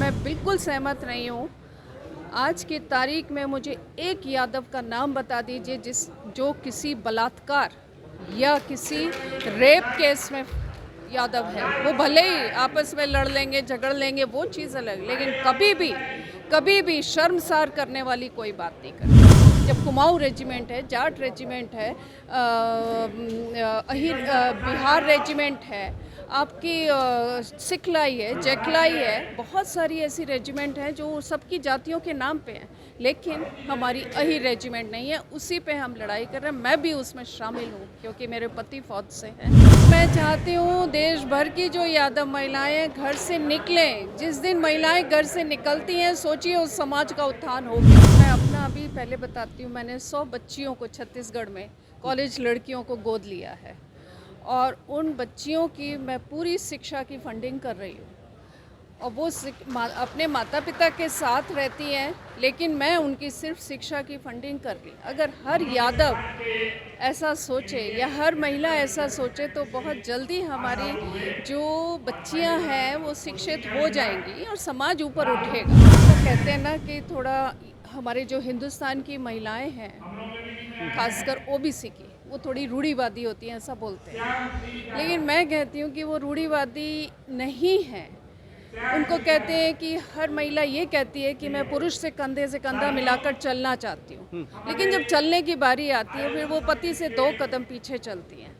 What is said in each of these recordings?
मैं बिल्कुल सहमत नहीं हूँ। आज की तारीख में मुझे एक यादव का नाम बता दीजिए जो किसी बलात्कार या किसी रेप केस में यादव है। वो भले ही आपस में लड़ लेंगे, झगड़ लेंगे, वो चीज़ अलग, लेकिन कभी भी शर्मसार करने वाली कोई बात नहीं करती। जब कुमाऊँ रेजिमेंट है, जाट रेजिमेंट है, बिहार रेजिमेंट है, आपकी सिखलाई है, जैकलाई है, बहुत सारी ऐसी रेजिमेंट हैं जो सबकी जातियों के नाम पे हैं, लेकिन हमारी अही रेजिमेंट नहीं है। उसी पे हम लड़ाई कर रहे हैं। मैं भी उसमें शामिल हूँ क्योंकि मेरे पति फौज से हैं। मैं चाहती हूँ देश भर की जो यादव महिलाएं घर से निकलें। जिस दिन महिलाएं घर से निकलती हैं, सोचिए उस समाज का उत्थान हो गया। मैं अपना अभी पहले बताती हूँ, मैंने 100 बच्चियों को छत्तीसगढ़ में कॉलेज लड़कियों को गोद लिया है और उन बच्चियों की मैं पूरी शिक्षा की फंडिंग कर रही हूँ और वो अपने माता पिता के साथ रहती हैं, लेकिन मैं उनकी सिर्फ शिक्षा की फंडिंग कर रही। अगर हर यादव ऐसा सोचे या हर महिला ऐसा सोचे तो बहुत जल्दी हमारी जो बच्चियां हैं वो शिक्षित हो जाएंगी और समाज ऊपर उठेगा। तो कहते हैं ना कि थोड़ा हमारे जो हिंदुस्तान की महिलाएं हैं, खासकर ओबीसी की, वो थोड़ी रूढ़िवादी होती हैं, ऐसा बोलते हैं, लेकिन मैं कहती हूँ कि वो रूढ़िवादी नहीं है। उनको कहते हैं कि हर महिला ये कहती है कि मैं पुरुष से कंधा मिलाकर चलना चाहती हूँ, लेकिन जब चलने की बारी आती है फिर वो पति से 2 कदम पीछे चलती हैं।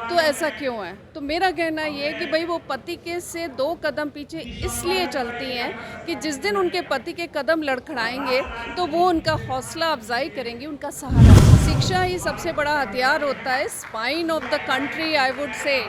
तो ऐसा क्यों है? तो मेरा कहना ये है कि भाई वो पति के से 2 कदम पीछे इसलिए चलती हैं कि जिस दिन उनके पति के कदम लड़खड़ाएंगे तो वो उनका हौसला अफजाई करेंगी, उनका सहारा। शिक्षा ही सबसे बड़ा हथियार होता है, spine of the country. I would say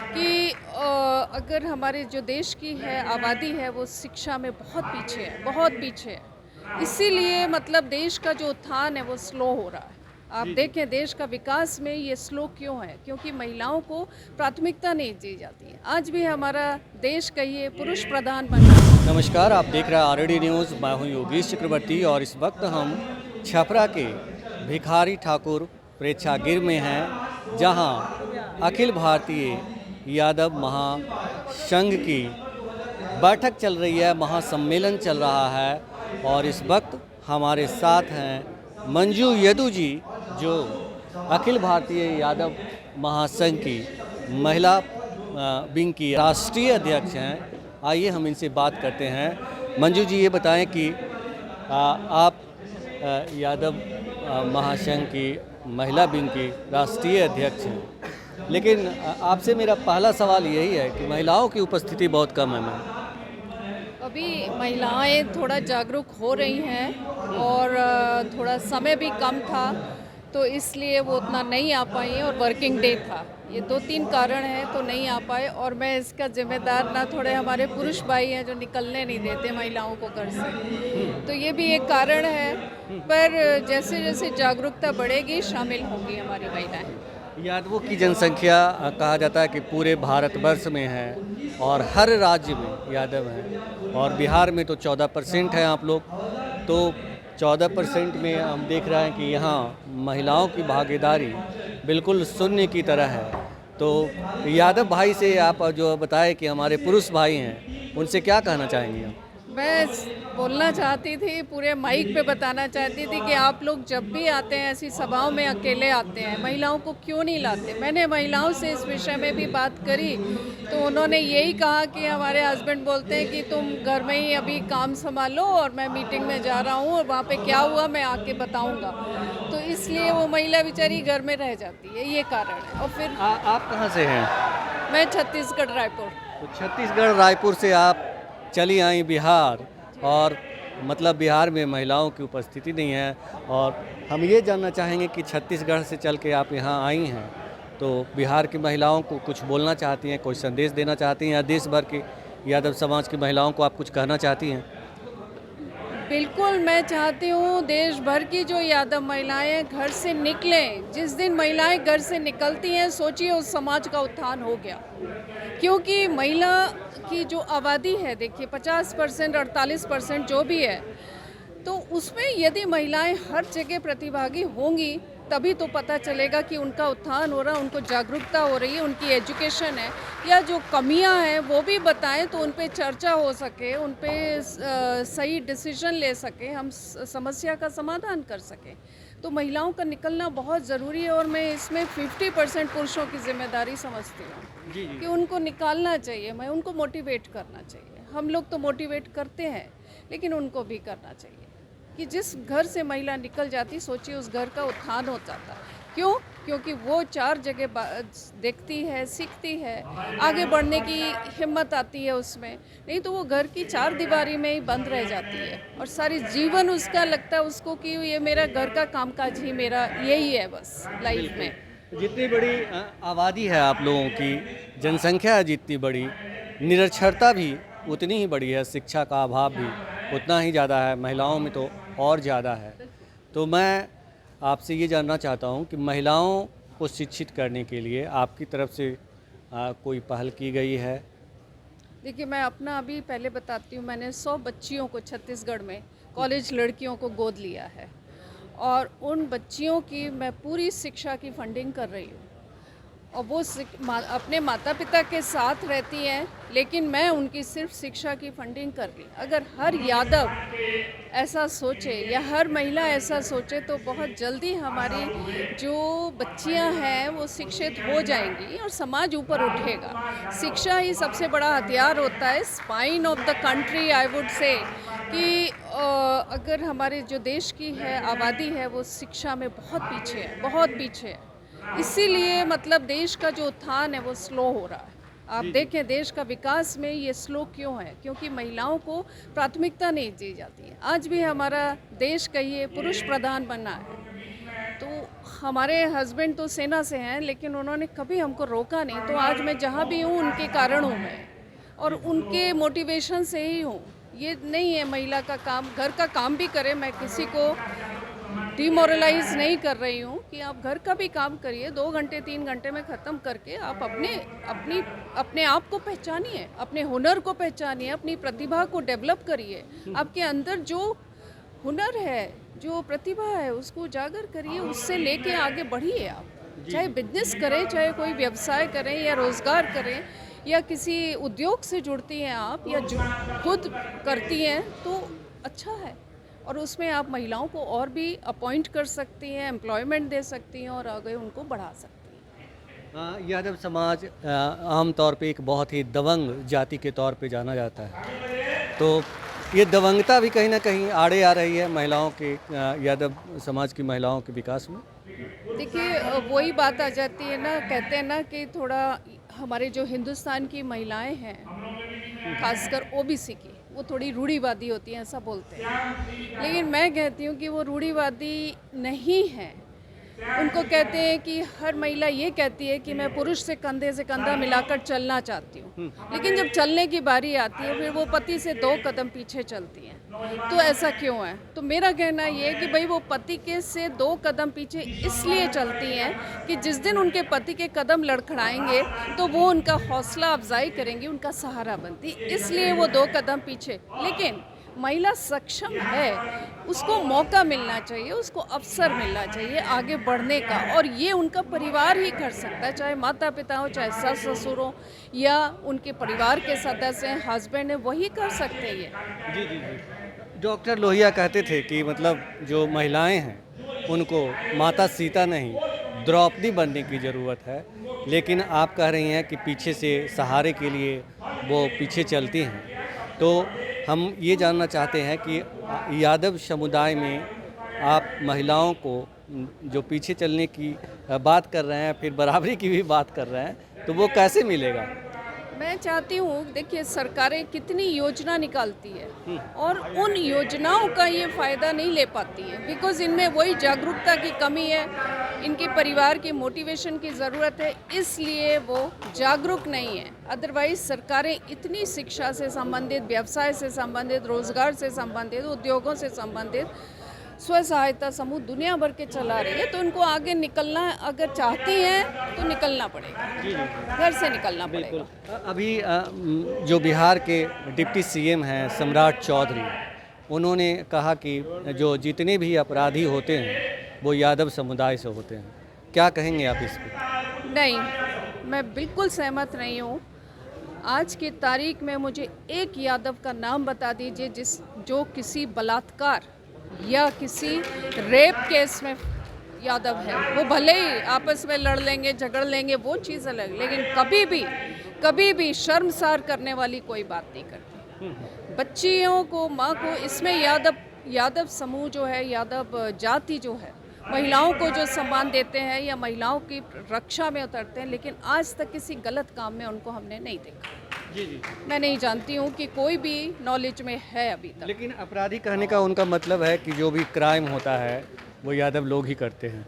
कि अगर हमारे जो देश की है आबादी है वो शिक्षा में बहुत पीछे है। इसीलिए मतलब देश का जो उत्थान है वो स्लो हो रहा है। आप देखें देश का विकास में ये स्लो क्यों है? क्योंकि महिलाओं को प्राथमिकता नहीं दी जाती है। आज भी हमारा देश कहिए पुरुष प्रधान बना। नमस्कार, आप देख रहे हैं आरडी न्यूज़। मैं हूं योगेश चक्रवर्ती और इस वक्त हम छपरा के भिखारी ठाकुर प्रेक्षागृह में हैं, जहां अखिल भारतीय यादव महासंघ की बैठक चल रही है, महासम्मेलन चल रहा है और इस वक्त हमारे साथ हैं मंजू यदू जी, जो अखिल भारतीय यादव महासंघ की महिला विंग की राष्ट्रीय अध्यक्ष हैं। आइए हम इनसे बात करते हैं। मंजू जी, ये बताएं कि आप यादव महासंघ की महिला विंग की राष्ट्रीय अध्यक्ष हैं, लेकिन आपसे मेरा पहला सवाल यही है कि महिलाओं की उपस्थिति बहुत कम है। मैम, अभी महिलाएं थोड़ा जागरूक हो रही हैं और थोड़ा समय भी कम था तो इसलिए वो उतना नहीं आ पाई हैं और वर्किंग डे था। ये 2-3 कारण हैं तो नहीं आ पाए और मैं इसका जिम्मेदार ना, थोड़े हमारे पुरुष भाई हैं जो निकलने नहीं देते महिलाओं को घर से, तो ये भी एक कारण है। पर जैसे जैसे जागरूकता बढ़ेगी शामिल होंगी हमारी महिलाएं। यादवों की जनसंख्या कहा जाता है कि पूरे भारतवर्ष में है और हर राज्य में यादव हैं और बिहार में तो 14% हैं आप लोग। तो 14% में हम देख रहे हैं कि यहाँ महिलाओं की भागीदारी बिल्कुल शून्य की तरह है। तो यादव भाई से आप जो बताए कि हमारे पुरुष भाई हैं, उनसे क्या कहना चाहेंगे आप? मैं बोलना चाहती थी, पूरे माइक पे बताना चाहती थी कि आप लोग जब भी आते हैं ऐसी सभाओं में अकेले आते हैं, महिलाओं को क्यों नहीं लाते? मैंने महिलाओं से इस विषय में भी बात करी तो उन्होंने यही कहा कि हमारे हस्बैंड बोलते हैं कि तुम घर में ही अभी काम संभालो और मैं मीटिंग में जा रहा हूँ और वहाँ पे क्या हुआ मैं आके बताऊँगा। तो इसलिए वो महिला बेचारी घर में रह जाती है, ये कारण है। और फिर आप कहाँ से हैं? मैं छत्तीसगढ़ रायपुर। तो छत्तीसगढ़ रायपुर से आप चली आई बिहार, और मतलब बिहार में महिलाओं की उपस्थिति नहीं है। और हम ये जानना चाहेंगे कि छत्तीसगढ़ से चल के आप यहाँ आई हैं, तो बिहार की महिलाओं को कुछ बोलना चाहती हैं, कोई संदेश देना चाहती हैं, या देश भर की यादव समाज की महिलाओं को आप कुछ कहना चाहती हैं? बिल्कुल, मैं चाहती हूँ देश भर की जो यादव महिलाएं घर से निकलें। जिस दिन महिलाएं घर से निकलती हैं, सोचिए उस समाज का उत्थान हो गया। क्योंकि महिला की जो आबादी है, देखिए 50% 48% जो भी है, तो उसमें यदि महिलाएं हर जगह प्रतिभागी होंगी तभी तो पता चलेगा कि उनका उत्थान हो रहा है, उनको जागरूकता हो रही है, उनकी एजुकेशन है, या जो कमियां हैं वो भी बताएं तो उन पे चर्चा हो सके, उन पे सही डिसीजन ले सके, हम समस्या का समाधान कर सकें। तो महिलाओं का निकलना बहुत ज़रूरी है और मैं इसमें 50% पुरुषों की जिम्मेदारी समझती हूँ कि उनको निकालना चाहिए, मैं उनको मोटिवेट करना चाहिए। हम लोग तो मोटिवेट करते हैं, लेकिन उनको भी करना चाहिए कि जिस घर से महिला निकल जाती, सोचिए उस घर का उत्थान हो जाता। क्यों? क्योंकि वो 4 जगह देखती है, सीखती है, आगे बढ़ने की हिम्मत आती है उसमें। नहीं तो वो घर की 4 दीवारी में ही बंद रह जाती है और सारी जीवन उसका लगता है उसको कि ये मेरा घर का कामकाज ही मेरा यही है बस लाइफ में। जितनी बड़ी आबादी है आप लोगों की, जनसंख्या है जितनी बड़ी, निरक्षरता भी उतनी ही बड़ी है, शिक्षा का अभाव भी उतना ही ज़्यादा है, महिलाओं में तो और ज़्यादा है। तो मैं आपसे ये जानना चाहता हूँ कि महिलाओं को शिक्षित करने के लिए आपकी तरफ से कोई पहल की गई है? देखिए, मैं अपना अभी पहले बताती हूँ। मैंने 100 बच्चियों को छत्तीसगढ़ में, कॉलेज लड़कियों को गोद लिया है और उन बच्चियों की मैं पूरी शिक्षा की फंडिंग कर रही हूँ और वो अपने माता पिता के साथ रहती हैं, लेकिन मैं उनकी सिर्फ शिक्षा की फंडिंग कर रही। अगर हर यादव ऐसा सोचे या हर महिला ऐसा सोचे तो बहुत जल्दी हमारी जो बच्चियां हैं वो शिक्षित हो जाएंगी और समाज ऊपर उठेगा। शिक्षा ही सबसे बड़ा हथियार होता है, spine of the country I would say, कि अगर हमारे जो देश की है आबादी है वो शिक्षा में बहुत पीछे है, बहुत पीछे है। इसीलिए मतलब देश का जो उत्थान है वो स्लो हो रहा है। आप देखें देश का विकास में ये स्लो क्यों है? क्योंकि महिलाओं को प्राथमिकता नहीं दी जाती है। आज भी हमारा देश कहिए पुरुष प्रधान बना है, तो हमारे हस्बैंड तो सेना से हैं, लेकिन उन्होंने कभी हमको रोका नहीं। तो आज मैं जहाँ भी हूँ उनके कारण हूँ मैं, और उनके मोटिवेशन से ही हूँ। ये नहीं है महिला का काम, घर का काम भी करे, मैं किसी को डिमोरलाइज नहीं कर रही हूँ कि आप घर का भी काम करिए, 2 घंटे 3 घंटे में ख़त्म करके आप अपने आप को पहचानिए, अपने हुनर को पहचानिए, अपनी प्रतिभा को डेवलप करिए। आपके अंदर जो हुनर है, जो प्रतिभा है, उसको उजागर करिए, उससे लेके आगे बढ़िए। आप चाहे बिजनेस करें, चाहे कोई व्यवसाय करें या रोज़गार करें या किसी उद्योग से जुड़ती हैं आप या खुद करती हैं तो अच्छा है। और उसमें आप महिलाओं को और भी अपॉइंट कर सकती हैं, एम्प्लॉयमेंट दे सकती हैं और आगे उनको बढ़ा सकती हैं। यादव समाज आमतौर पे एक बहुत ही दबंग जाति के तौर पे जाना जाता है, तो ये दबंगता भी कहीं ना कहीं आड़े आ रही है महिलाओं के, यादव समाज की महिलाओं के विकास में। देखिए, वही बात आ जाती है ना, कहते हैं ना कि थोड़ा हमारे जो हिंदुस्तान की महिलाएं हैं, खासकर ओबीसी की, वो थोड़ी रूढ़िवादी होती हैं, ऐसा बोलते हैं। लेकिन मैं कहती हूँ कि वो रूढ़िवादी नहीं है। उनको कहते हैं कि हर महिला ये कहती है कि मैं पुरुष से कंधा मिलाकर चलना चाहती हूँ, लेकिन जब चलने की बारी आती है फिर वो पति से 2 कदम पीछे चलती हैं। तो ऐसा क्यों है? तो मेरा कहना ये है कि भाई वो पति के से 2 कदम पीछे इसलिए चलती हैं कि जिस दिन उनके पति के कदम लड़खड़ाएंगे तो वो उनका हौसला अफजाई करेंगी, उनका सहारा बनती, इसलिए वो 2 कदम पीछे। लेकिन महिला सक्षम है, उसको मौका मिलना चाहिए, उसको अवसर मिलना चाहिए आगे बढ़ने का, और ये उनका परिवार ही कर सकता है, चाहे माता पिता हो, चाहे सास ससुर हो या उनके परिवार के सदस्य हैं, हस्बैंड है, वही कर सकते हैं ये। जी जी जी। डॉक्टर लोहिया कहते थे कि मतलब जो महिलाएं हैं उनको माता सीता नहीं द्रौपदी बनने की ज़रूरत है, लेकिन आप कह रही हैं कि पीछे से सहारे के लिए वो पीछे चलती हैं। तो हम ये जानना चाहते हैं कि यादव समुदाय में आप महिलाओं को जो पीछे चलने की बात कर रहे हैं, फिर बराबरी की भी बात कर रहे हैं, तो वो कैसे मिलेगा? मैं चाहती हूँ, देखिए सरकारें कितनी योजना निकालती है और उन योजनाओं का ये फ़ायदा नहीं ले पाती है, बिकॉज़ इनमें वही जागरूकता की कमी है, इनके परिवार की मोटिवेशन की ज़रूरत है, इसलिए वो जागरूक नहीं है। अदरवाइज़ सरकारें इतनी शिक्षा से संबंधित, व्यवसाय से संबंधित, रोज़गार से संबंधित, उद्योगों से संबंधित स्व सहायता समूह दुनिया भर के चला रही है, तो उनको आगे निकलना अगर चाहती हैं तो निकलना पड़ेगा, घर से निकलना पड़ेगा। अभी जो बिहार के डिप्टी सीएम हैं सम्राट चौधरी, उन्होंने कहा कि जो जितने भी अपराधी होते हैं वो यादव समुदाय से होते हैं। क्या कहेंगे आप इस पर? नहीं, मैं बिल्कुल सहमत नहीं हूँ। आज की तारीख में मुझे एक यादव का नाम बता दीजिए जो किसी बलात्कार या किसी रेप केस में यादव है। वो भले ही आपस में लड़ लेंगे, झगड़ लेंगे, वो चीज़ अलग, लेकिन कभी भी शर्मसार करने वाली कोई बात नहीं करती। बच्चियों को, माँ को, इसमें यादव समूह जो है, यादव जाति जो है, महिलाओं को जो सम्मान देते हैं या महिलाओं की रक्षा में उतरते हैं, लेकिन आज तक किसी गलत काम में उनको हमने नहीं देखा। जी। मैं नहीं जानती हूँ कि कोई भी नॉलेज में है अभी तक। लेकिन अपराधी कहने का उनका मतलब है कि जो भी क्राइम होता है वो यादव लोग ही करते हैं।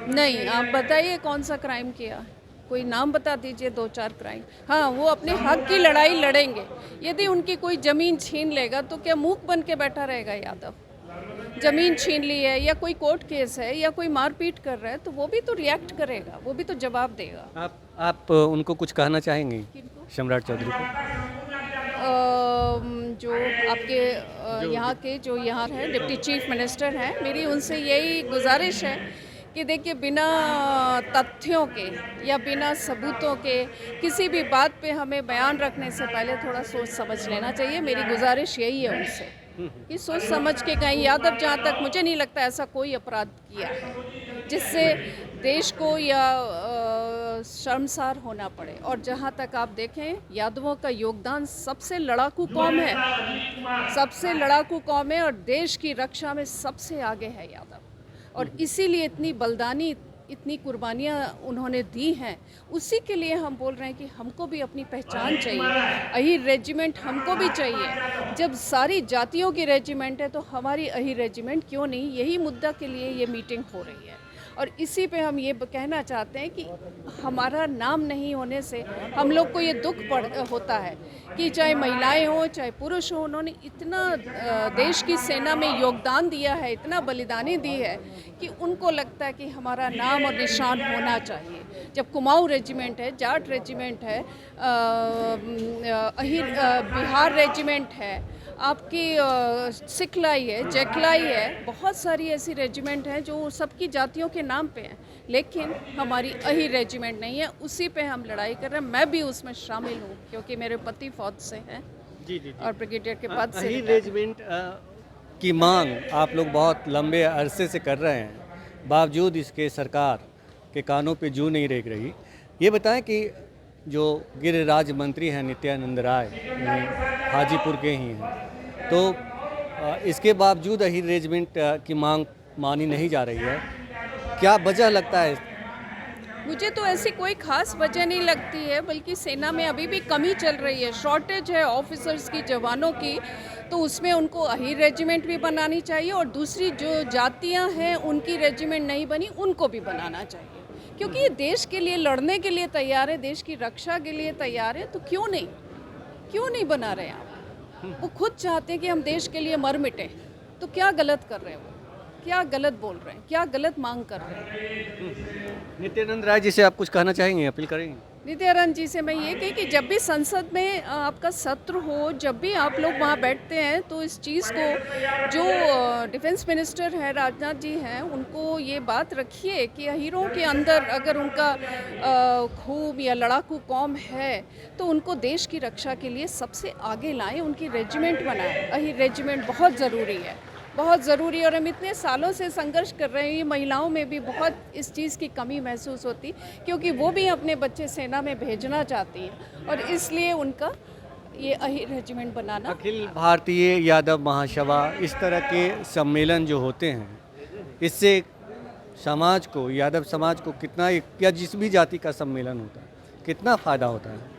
नहीं, आप बताइए कौन सा क्राइम किया, कोई नाम बता दीजिए 2-4 क्राइम। हाँ, वो अपने हक की लड़ाई लड़ेंगे। यदि उनकी कोई ज़मीन छीन लेगा तो क्या मूक बन के बैठा रहेगा यादव? ज़मीन छीन ली है या कोई कोर्ट केस है या कोई मारपीट कर रहा है तो वो भी तो रिएक्ट करेगा, वो भी तो जवाब देगा। आप उनको कुछ कहना चाहेंगे, किनको? सम्राट चौधरी को? जो आपके यहाँ के जो यहाँ है डिप्टी चीफ मिनिस्टर हैं, मेरी उनसे यही गुजारिश है कि देखिए, बिना तथ्यों के या बिना सबूतों के किसी भी बात पे हमें बयान रखने से पहले थोड़ा सोच समझ लेना चाहिए। मेरी गुजारिश यही है उनसे कि सोच समझ के कहीं। यादव जहाँ तक मुझे नहीं लगता ऐसा कोई अपराध किया है जिससे देश को या शर्मसार होना पड़े। और जहाँ तक आप देखें, यादवों का योगदान सबसे लड़ाकू कौम है और देश की रक्षा में सबसे आगे है यादव। और इसीलिए इतनी बलिदानी, इतनी कुर्बानियाँ उन्होंने दी हैं। उसी के लिए हम बोल रहे हैं कि हमको भी अपनी पहचान चाहिए। अहीर रेजिमेंट हमको भी चाहिए। जब सारी जातियों की रेजिमेंट है तो हमारी अहीर रेजिमेंट क्यों नहीं? यही मुद्दा के लिए ये मीटिंग हो रही है। और इसी पे हम ये कहना चाहते हैं कि हमारा नाम नहीं होने से हम लोग को ये दुख होता है कि चाहे महिलाएं हों चाहे पुरुष हों, उन्होंने इतना देश की सेना में योगदान दिया है, इतना बलिदानी दी है कि उनको लगता है कि हमारा नाम और निशान होना चाहिए। जब कुमाऊं रेजिमेंट है, जाट रेजिमेंट है, बिहार रेजिमेंट है, आपकी सिखलाई है, जेकलाई है, बहुत सारी ऐसी रेजिमेंट हैं जो सबकी जातियों के नाम पे हैं, लेकिन हमारी अहीर रेजिमेंट नहीं है। उसी पे हम लड़ाई कर रहे हैं। मैं भी उसमें शामिल हूँ क्योंकि मेरे पति फौज से हैं। जी। और ब्रिगेडियर के पद से। अहीर रेजिमेंट की मांग आप लोग बहुत लंबे अरसे से कर रहे हैं, बावजूद इसके सरकार के कानों पे जू नहीं रेंग रही। ये बताएं कि जो गृह राज्य मंत्री हैं नित्यानंद राय, हाजीपुर के ही हैं, तो इसके बावजूद अहीर रेजिमेंट की मांग मानी नहीं जा रही है। क्या वजह लगता है? मुझे तो ऐसी कोई खास वजह नहीं लगती है, बल्कि सेना में अभी भी कमी चल रही है, शॉर्टेज है ऑफिसर्स की, जवानों की। तो उसमें उनको अहीर रेजिमेंट भी बनानी चाहिए और दूसरी जो जातियां हैं उनकी रेजिमेंट नहीं बनी, उनको भी बनाना चाहिए। क्योंकि ये देश के लिए लड़ने के लिए तैयार है, देश की रक्षा के लिए तैयार है, तो क्यों नहीं बना रहे आप? वो खुद चाहते हैं कि हम देश के लिए मर मिटे, तो क्या गलत कर रहे हैं वो? क्या गलत बोल रहे हैं? क्या गलत मांग कर रहे हैं? नित्यानंद राय जी से आप कुछ कहना चाहेंगे, अपील करेंगे? नित्यानंद जी से मैं ये कही कि जब भी संसद में आपका सत्र हो, जब भी आप लोग वहाँ बैठते हैं, तो इस चीज़ को, जो डिफेंस मिनिस्टर है राजनाथ जी हैं, उनको ये बात रखिए कि अहीरों के अंदर अगर उनका खूब या लड़ाकू कौम है तो उनको देश की रक्षा के लिए सबसे आगे लाएं, उनकी रेजिमेंट बनाएं। अहीर रेजिमेंट बहुत ज़रूरी है, बहुत ज़रूरी। और हम इतने सालों से संघर्ष कर रहे हैं। ये महिलाओं में भी बहुत इस चीज़ की कमी महसूस होती, क्योंकि वो भी अपने बच्चे सेना में भेजना चाहती हैं और इसलिए उनका ये अहीर रेजिमेंट बनाना। अखिल भारतीय यादव महासभा, इस तरह के सम्मेलन जो होते हैं, इससे समाज को, यादव समाज को कितना, या जिस भी जाति का सम्मेलन होता है, कितना फ़ायदा होता है?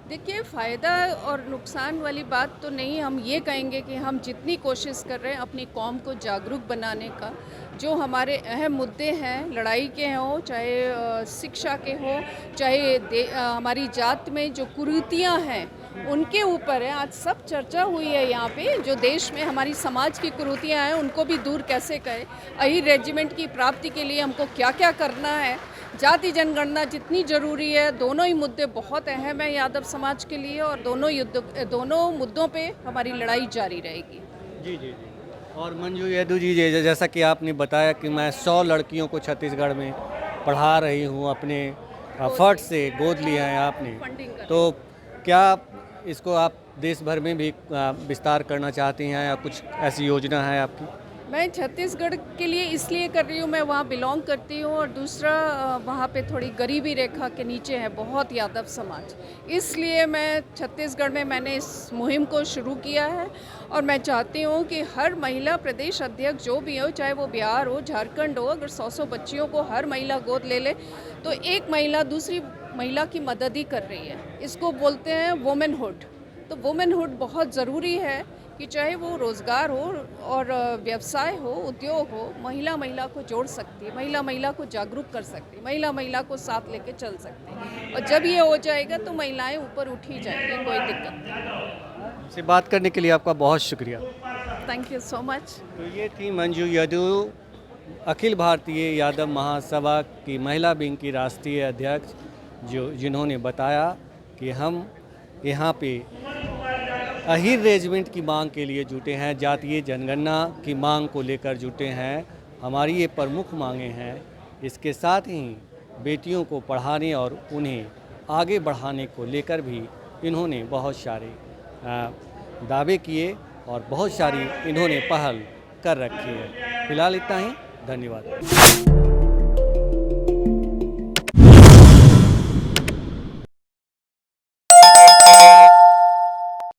देखिए, फ़ायदा और नुकसान वाली बात तो नहीं। हम ये कहेंगे कि हम जितनी कोशिश कर रहे हैं अपनी कौम को जागरूक बनाने का, जो हमारे अहम मुद्दे हैं, लड़ाई के हों चाहे शिक्षा के हों, चाहे हमारी जात में जो कुरीतियाँ हैं उनके ऊपर है। आज सब चर्चा हुई है यहाँ पे, जो देश में हमारी समाज की कुरीतियाँ हैं उनको भी दूर कैसे करें। अहीर रेजिमेंट की प्राप्ति के लिए हमको क्या क्या करना है, जाति जनगणना जितनी ज़रूरी है, दोनों ही मुद्दे बहुत अहम हैं यादव समाज के लिए और दोनों मुद्दों पे हमारी लड़ाई जारी रहेगी। जी। और मंजू यदु जी, जैसा कि आपने बताया कि मैं 100 लड़कियों को छत्तीसगढ़ में पढ़ा रही हूँ, अपने फट से गोद लिया है आपने, फंडिंग कर तो क्या इसको आप देश भर में भी विस्तार करना चाहती हैं या कुछ ऐसी योजना है आपकी? मैं छत्तीसगढ़ के लिए इसलिए कर रही हूँ, मैं वहाँ बिलोंग करती हूँ, और दूसरा वहाँ पे थोड़ी गरीबी रेखा के नीचे है बहुत यादव समाज, इसलिए मैं छत्तीसगढ़ में मैंने इस मुहिम को शुरू किया है। और मैं चाहती हूँ कि हर महिला प्रदेश अध्यक्ष जो भी हो, चाहे वो बिहार हो, झारखंड हो, अगर 100 बच्चियों को हर महिला गोद ले ले तो एक महिला दूसरी महिला की मदद ही कर रही है। इसको बोलते हैं वुमेनहुड। तो वुमेनहुड बहुत ज़रूरी है कि चाहे वो रोज़गार हो और व्यवसाय हो, उद्योग हो, महिला महिला को जोड़ सकती है, महिला महिला को जागरूक कर सकती है, महिला महिला को साथ लेके चल सकती है। और जब ये हो जाएगा तो महिलाएं ऊपर उठी जाएंगी, कोई दिक्कत नहीं। से बात करने के लिए आपका बहुत शुक्रिया। Thank you so much. तो ये थी मंजू यदु, अखिल भारतीय यादव महासभा की महिला विंग की राष्ट्रीय अध्यक्ष, जिन्होंने बताया कि हम यहाँ पे अहीर रेजिमेंट की मांग के लिए जुटे हैं, जातीय जनगणना की मांग को लेकर जुटे हैं। हमारी ये प्रमुख मांगे हैं। इसके साथ ही बेटियों को पढ़ाने और उन्हें आगे बढ़ाने को लेकर भी इन्होंने बहुत सारे दावे किए और बहुत सारी इन्होंने पहल कर रखी है। फिलहाल इतना ही, धन्यवाद।